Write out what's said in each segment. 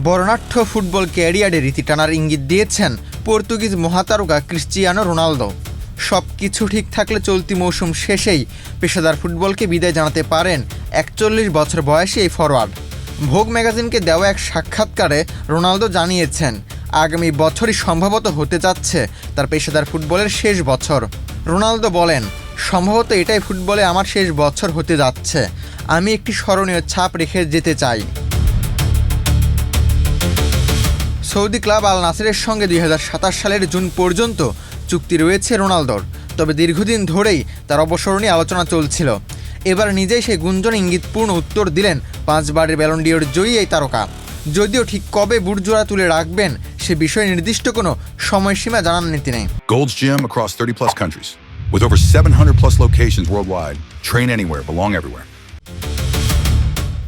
বর্ণাঢ্য ফুটবল ক্যারিয়ারে রীতি টানার ইঙ্গিত দিয়েছেন পর্তুগিজ মহাতারকা ক্রিস্টিয়ানো রোনালদো। সব কিছু ঠিক থাকলে চলতি মৌসুম শেষেই পেশাদার ফুটবলকে বিদায় জানাতে পারেন ৪১ বছর বয়সী এই ফরোয়ার্ড। ভোগ ম্যাগাজিনকে দেওয়া এক সাক্ষাৎকারে রোনালদো জানিয়েছেন, আগামী বছরই সম্ভবত হতে যাচ্ছে তার পেশাদার ফুটবলের শেষ বছর। রোনালদো বলেন, সম্ভবত এটাই ফুটবলে আমার শেষ বছর হতে যাচ্ছে। আমি একটি স্মরণীয় ছাপ রেখে যেতে চাই। সৌদি ক্লাব আল নাসেরের সঙ্গে ২০২৭ সালের জুন পর্যন্ত চুক্তি রয়েছে রোনালদোর। তবে দীর্ঘদিন ধরেই তার অবসর নিয়ে আলোচনা চলছিল। এবার নিজেই সেই গুঞ্জন ইঙ্গিতপূর্ণ উত্তর দিলেন ৫ বারের ব্যালন ডি'র জয়ী এই তারকা। যদিও ঠিক কবে বুটজোড়া তুলে রাখবেন সে বিষয়ে নির্দিষ্ট কোনো সময়সীমা জানাননি তিনি। Gold's Gym across 30+ countries with over 700+ locations worldwide. Train anywhere, belong everywhere.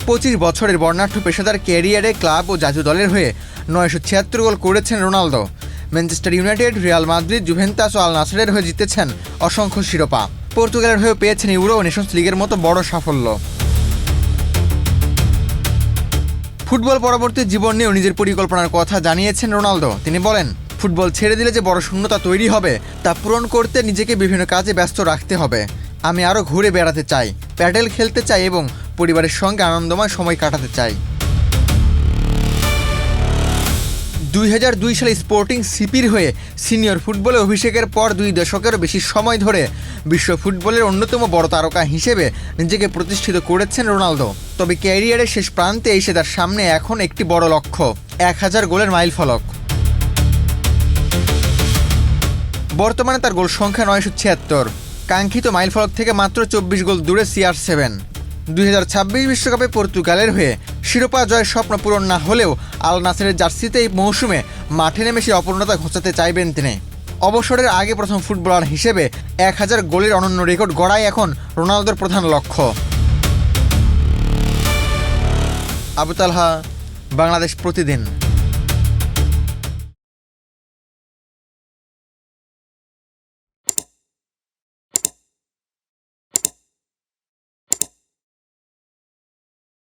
২৫ বছরের বর্ণাঢ্য পেশাদার ক্যারিয়ারে ক্লাব ও জাতীয় দলের হয়ে ৯৭৬ গোল করেছেন Ronaldo. Manchester United, Real Madrid, Juventus ও আল নাসেরের হয়ে জিতেছেন অসংখ্য শিরোপা। পর্তুগালের হয়েও পেয়েছেন ইউরো ও নেশনস লিগের মতো বড় সাফল্য। ফুটবল পরবর্তী জীবন নিয়েও নিজের পরিকল্পনার কথা জানিয়েছেন রোনালদো। তিনি বলেন, ফুটবল ছেড়ে দিলে যে বড় শূন্যতা তৈরি হবে তা পূরণ করতে নিজেকে বিভিন্ন কাজে ব্যস্ত রাখতে হবে। আমি আরও ঘুরে বেড়াতে চাই, প্যাডেল খেলতে চাই এবং পরিবারের সঙ্গে আনন্দময় সময় কাটাতে চাই। ২০০২ সালে স্পোর্টিং সিপির হয়ে সিনিয়র ফুটবলে অভিষেকের পর ২ দশকেরও বেশি সময় ধরে বিশ্ব ফুটবলের অন্যতম বড় তারকা হিসেবে নিজেকে প্রতিষ্ঠিত করেছেন রোনালদো। তবে ক্যারিয়ারের শেষ প্রান্তে এসে তার সামনে এখন একটি বড় লক্ষ্য, ১০০০ গোলের মাইলফলক। বর্তমানে তার গোল সংখ্যা ৯৭৬। কাঙ্ক্ষিত মাইলফলক থেকে মাত্র ২৪ গোল দূরে CR7। ২০২৬ বিশ্বকাপে পর্তুগালের হয়ে শিরোপা জয়ের স্বপ্ন পূরণ না হলেও আল নাসেরের জার্সিতে এই মৌসুমে মাঠে নেমে সেই অপূর্ণতা ঘোচাতে চাইবেন তিনি। অবসরের আগে প্রথম ফুটবলার হিসেবে ১০০০ গোলের অনন্য রেকর্ড গড়াই এখন রোনালদোর প্রধান লক্ষ্য। আবু তালহা, বাংলাদেশ প্রতিদিন।